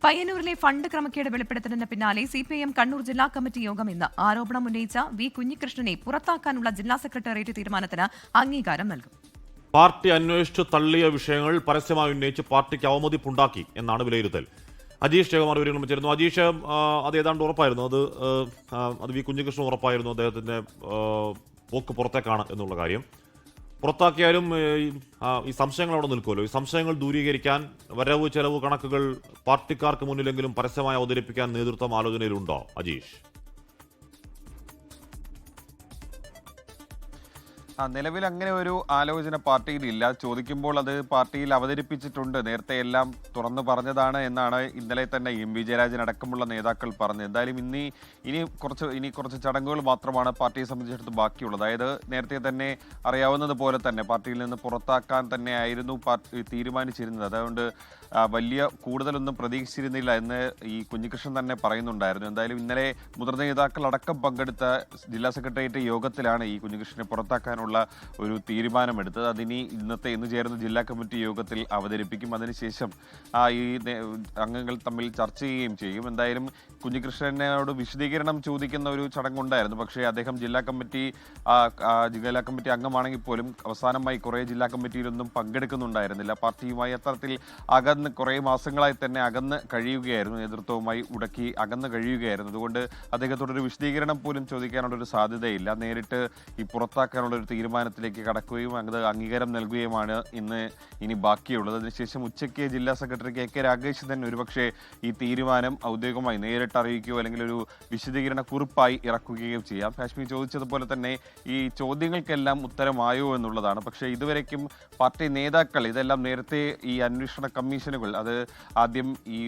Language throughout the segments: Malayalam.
പയ്യന്നൂരിലെ ഫണ്ട് ക്രമക്കേട് വെളിപ്പെടുത്തലിന് പിന്നാലെ സിപിഐഎം കണ്ണൂർ ജില്ലാ കമ്മിറ്റി യോഗം ഇന്ന്. ആരോപണം ഉന്നയിച്ച വി കുഞ്ഞികൃഷ്ണനെ പുറത്താക്കാനുള്ള ജില്ലാ സെക്രട്ടേറിയറ്റ് തീരുമാനത്തിന് അംഗീകാരം നൽകും. പാർട്ടി അന്വേഷിച്ച് തള്ളിയ വിഷയങ്ങൾ പരസ്യമായി ഉന്നയിച്ച് പാർട്ടിക്ക് അവമതിപ്പുണ്ടാക്കി എന്നാണ് വിലയിരുത്തൽ. അജീഷ് ജയകുമാർ വിവരങ്ങൾ വെച്ചിരുന്നു. അജീഷ്, അത് ഏതാണ്ട് ഉറപ്പായിരുന്നു, അത് വി കുഞ്ഞികൃഷ്ണൻ ഉറപ്പായിരുന്നു അദ്ദേഹത്തിന്റെ പോക്ക് പുറത്തേക്കാണ് എന്നുള്ള കാര്യം. പുറത്താക്കിയാലും ഈ സംശയങ്ങൾ അവിടെ നിൽക്കുമല്ലോ. ഈ സംശയങ്ങൾ ദൂരീകരിക്കാൻ വരവ് ചെലവ് കണക്കുകൾ പാർട്ടിക്കാർക്ക് മുന്നിലെങ്കിലും പരസ്യമായി അവതരിപ്പിക്കാൻ നേതൃത്വം ആലോചനയിലുണ്ടോ അജീഷ്? നിലവിൽ അങ്ങനെ ഒരു ആലോചന പാർട്ടിയിൽ ഇല്ല. ചോദിക്കുമ്പോൾ അത് പാർട്ടിയിൽ അവതരിപ്പിച്ചിട്ടുണ്ട്, നേരത്തെ എല്ലാം തുറന്നു പറഞ്ഞതാണ് എന്നാണ് ഇന്നലെ തന്നെ എം.വി. ജയരാജൻ അടക്കമുള്ള നേതാക്കൾ പറഞ്ഞത്. എന്തായാലും ഇനി കുറച്ച് ചടങ്ങുകൾ മാത്രമാണ് പാർട്ടിയെ സംബന്ധിച്ചിടത്ത് ബാക്കിയുള്ളത്. അതായത് നേരത്തെ തന്നെ അറിയാവുന്നതുപോലെ തന്നെ പാർട്ടിയിൽ നിന്ന് പുറത്താക്കാൻ തന്നെ ആയിരുന്നു പാർട്ടി തീരുമാനിച്ചിരുന്നത്. അതുകൊണ്ട് വലിയ കൂടുതലൊന്നും പ്രതീക്ഷിച്ചിരുന്നില്ല എന്ന് ഈ കുഞ്ഞികൃഷ്ണൻ തന്നെ പറയുന്നുണ്ടായിരുന്നു. എന്തായാലും ഇന്നലെ മുതിർന്ന നേതാക്കൾ അടക്കം പങ്കെടുത്ത ജില്ലാ സെക്രട്ടേറിയറ്റ് യോഗത്തിലാണ് ഈ കുഞ്ഞികൃഷ്ണനെ പുറത്താക്കാനുള്ള ഒരു തീരുമാനമെടുത്തത്. അതിനി ഇന്ന് ചേരുന്ന ജില്ലാ കമ്മിറ്റി യോഗത്തിൽ അവതരിപ്പിക്കും. അതിനുശേഷം ഈ അംഗങ്ങൾ തമ്മിൽ ചർച്ച ചെയ്യുകയും ചെയ്യും. എന്തായാലും കുഞ്ഞികൃഷ്ണനോട് വിശദീകരണം ചോദിക്കുന്ന ഒരു ചടങ്ങുണ്ടായിരുന്നു. പക്ഷേ അദ്ദേഹം ജില്ലാ കമ്മിറ്റി അംഗമാണെങ്കിൽ പോലും അവസാനമായി കുറേ ജില്ലാ കമ്മിറ്റിയിലൊന്നും പങ്കെടുക്കുന്നുണ്ടായിരുന്നില്ല. പാർട്ടിയുമായി അത്തരത്തിൽ കുറേ മാസങ്ങളായി തന്നെ അകന്ന് കഴിയുകയായിരുന്നു, നേതൃത്വവുമായി ഉടക്കി അകന്ന് കഴിയുകയായിരുന്നു. അതുകൊണ്ട് അദ്ദേഹത്തോടൊരു വിശദീകരണം പോലും ചോദിക്കാനുള്ളൊരു സാധ്യതയില്ല. നേരിട്ട് ഈ പുറത്താക്കാനുള്ളൊരു തീരുമാനത്തിലേക്ക് കടക്കുകയും അത് അംഗീകാരം നൽകുകയുമാണ് ഇനി ബാക്കിയുള്ളത്. അതിനുശേഷം ഉച്ചയ്ക്ക് ജില്ലാ സെക്രട്ടറി കെ രാഗേഷ് തന്നെ ഒരുപക്ഷെ ഈ തീരുമാനം ഔദ്യോഗികമായി നേരിട്ട് അറിയിക്കുകയോ അല്ലെങ്കിൽ ഒരു വിശദീകരണ കുറിപ്പായി ഇറക്കുകയോ ചെയ്യാം. കാശ്മീർ ചോദിച്ചതുപോലെ തന്നെ ഈ ചോദ്യങ്ങൾക്കെല്ലാം ഉത്തരമായോ എന്നുള്ളതാണ്. പക്ഷേ ഇതുവരേക്കും പാർട്ടി നേതാക്കൾ ഇതെല്ലാം നേരത്തെ ഈ അന്വേഷണ കമ്മീഷനുകൾ, അത് ആദ്യം ഈ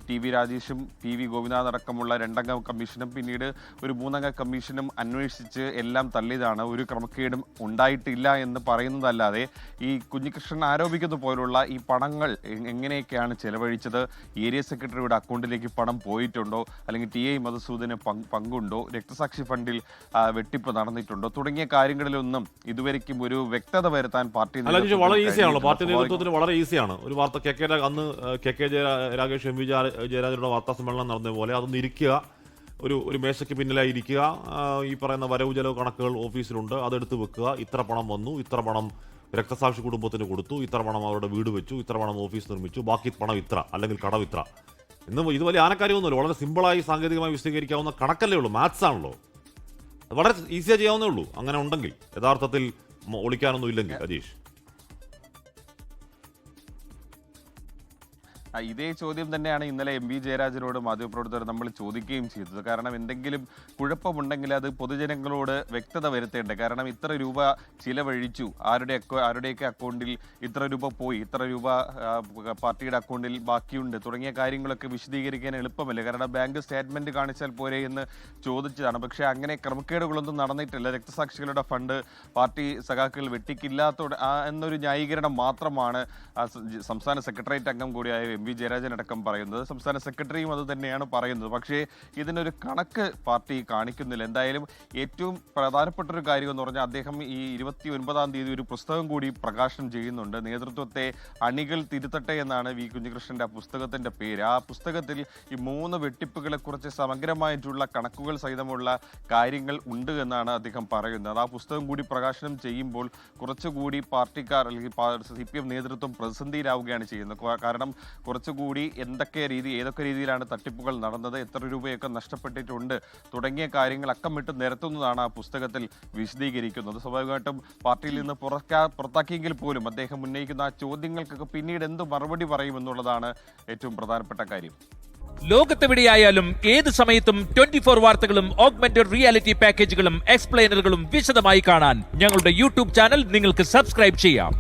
ടി വി രാജേഷും പി വി ഗോപിനാഥ് അടക്കമുള്ള 2 അംഗ കമ്മീഷനും പിന്നീട് ഒരു 3 അംഗ കമ്മീഷനും അന്വേഷിച്ച് എല്ലാം തള്ളിയതാണ്. ഒരു ക്രമക്കേടും ഉണ്ടായിട്ടില്ല എന്ന് പറയുന്നതല്ലാതെ ഈ കുഞ്ഞികൃഷ്ണൻ ആരോപിക്കുന്ന പോലുള്ള ഈ പണങ്ങൾ എങ്ങനെയൊക്കെയാണ് ചെലവഴിച്ചത്, ഏരിയ സെക്രട്ടറിയുടെ അക്കൗണ്ടിലേക്ക് പണം പോയിട്ടുണ്ടോ, അല്ലെങ്കിൽ ടി ഐ മധുസൂദന് പങ്കുണ്ടോ, രക്തസാക്ഷി ഫണ്ടിൽ വെട്ടിപ്പ് നടന്നിട്ടുണ്ടോ തുടങ്ങിയ കാര്യങ്ങളിലൊന്നും ഇതുവരെയ്ക്കും ഒരു വ്യക്തത വരുത്താൻ പാർട്ടി വളരെ ഈസിയാണല്ലോ. പാർട്ടി നേതൃത്വത്തിന് വളരെ ഈസിയാണ്. ഒരു വാർത്ത അന്ന് കെ രാഗേഷ് എം.വി. ജയരാജയുടെ വാർത്താ സമ്മേളനം നടന്ന പോലെ അതൊന്ന് ഇരിക്കുക, ഒരു മേശയ്ക്ക് പിന്നിലായി ഇരിക്കുക. ഈ പറയുന്ന വരവ് ചെലവ് കണക്കുകൾ ഓഫീസിലുണ്ട്, അതെടുത്ത് വെക്കുക. ഇത്ര പണം വന്നു, ഇത്ര പണം രക്തസാക്ഷി കുടുംബത്തിന് കൊടുത്തു, ഇത്ര പണം അവരുടെ വീട് വെച്ചു, ഇത്ര പണം ഓഫീസ് നിർമ്മിച്ചു, ബാക്കി പണം ഇത്ര, അല്ലെങ്കിൽ കടം ഇത്ര. ഇത് വലിയ ആനക്കാര്യമൊന്നുമില്ല. വളരെ സിമ്പിളായി സാങ്കേതികമായി വിശദീകരിക്കാവുന്ന കണക്കല്ലേ ഉള്ളൂ, മാത്സ് ആണല്ലോ. വളരെ ഈസിയായി ചെയ്യാവുന്നേ ഉള്ളൂ. അങ്ങനെ ഉണ്ടെങ്കിൽ, യഥാർത്ഥത്തിൽ ഒളിക്കാനൊന്നും ഇല്ലെങ്കിൽ അജീഷ്. ഇതേ ചോദ്യം തന്നെയാണ് ഇന്നലെ എം.വി. ജയരാജനോട് മാധ്യമപ്രവർത്തകർ നമ്മൾ ചോദിക്കുകയും ചെയ്തത്. കാരണം എന്തെങ്കിലും കുഴപ്പമുണ്ടെങ്കിൽ അത് പൊതുജനങ്ങളോട് വ്യക്തത വരുത്തേണ്ടേ. കാരണം ഇത്ര രൂപ ചിലവഴിച്ചു, ആരുടെയൊക്കെ അക്കൗണ്ടിൽ ഇത്ര രൂപ പോയി, ഇത്ര രൂപ പാർട്ടിയുടെ അക്കൗണ്ടിൽ ബാക്കിയുണ്ട് തുടങ്ങിയ കാര്യങ്ങളൊക്കെ വിശദീകരിക്കാൻ എളുപ്പമല്ലേ. കാരണം ബാങ്ക് സ്റ്റേറ്റ്മെന്റ് കാണിച്ചാൽ പോരെ എന്ന് ചോദിച്ചതാണ്. പക്ഷേ അങ്ങനെ ക്രമക്കേടുകളൊന്നും നടന്നിട്ടില്ല. രക്തസാക്ഷികളുടെ ഫണ്ട് പാർട്ടി സഖാക്കൾ വെട്ടിക്കില്ലാത്ത എന്നൊരു ന്യായീകരണം മാത്രമാണ് സംസ്ഥാന സെക്രട്ടേറിയറ്റ് അംഗം കൂടിയായ എം.വി. ജയരാജൻ അടക്കം പറയുന്നത്. സംസ്ഥാന സെക്രട്ടറിയും അത് തന്നെയാണ് പറയുന്നത്. പക്ഷേ ഇതിനൊരു കണക്ക് പാർട്ടി കാണിക്കുന്നില്ല. എന്തായാലും ഏറ്റവും പ്രധാനപ്പെട്ട ഒരു കാര്യം എന്ന് പറഞ്ഞാൽ അദ്ദേഹം ഈ 29-ാം തീയതി ഒരു പുസ്തകം കൂടി പ്രകാശനം ചെയ്യുന്നുണ്ട്. നേതൃത്വത്തെ അണികൾ തിരുത്തട്ടെ എന്നാണ് വി കുഞ്ഞികൃഷ്ണന്റെ ആ പുസ്തകത്തിന്റെ പേര്. ആ പുസ്തകത്തിൽ ഈ 3 വെട്ടിപ്പുകളെ കുറിച്ച് സമഗ്രമായിട്ടുള്ള കണക്കുകൾ സഹിതമുള്ള കാര്യങ്ങൾ ഉണ്ട് എന്നാണ് അദ്ദേഹം പറയുന്നത്. ആ പുസ്തകം കൂടി പ്രകാശനം ചെയ്യുമ്പോൾ കുറച്ചുകൂടി പാർട്ടിക്കാർ അല്ലെങ്കിൽ CPM നേതൃത്വം പ്രതിസന്ധിയിലാവുകയാണ് ചെയ്യുന്നത്. കാരണം കുറച്ചുകൂടി ഏതൊക്കെ രീതിയിലാണ് തട്ടിപ്പുകൾ നടന്നത്, എത്ര രൂപയൊക്കെ നഷ്ടപ്പെട്ടിട്ടുണ്ട് തുടങ്ങിയ കാര്യങ്ങൾ അക്കമിട്ട് നിരത്തുന്നതാണ് ആ പുസ്തകത്തിൽ വിശദീകരിക്കുന്നത്. സ്വാഭാവികമായിട്ടും പാർട്ടിയിൽ നിന്ന് പുറത്താക്കിയെങ്കിൽ പോലും അദ്ദേഹം ഉന്നയിക്കുന്ന ആ ചോദ്യങ്ങൾക്കൊക്കെ പിന്നീട് എന്ത് മറുപടി പറയുമെന്നുള്ളതാണ് ഏറ്റവും പ്രധാനപ്പെട്ട കാര്യം. ലോകത്തെവിടെയായാലും ഏത് സമയത്തും 24 വാർത്തകളും ഓഗ്മെന്റഡ് റിയാലിറ്റി പാക്കേജുകളും എക്സ്പ്ലെയിനറുകളും വിശദമായി കാണാൻ ഞങ്ങളുടെ യൂട്യൂബ് ചാനൽ നിങ്ങൾക്ക് സബ്സ്ക്രൈബ് ചെയ്യാം.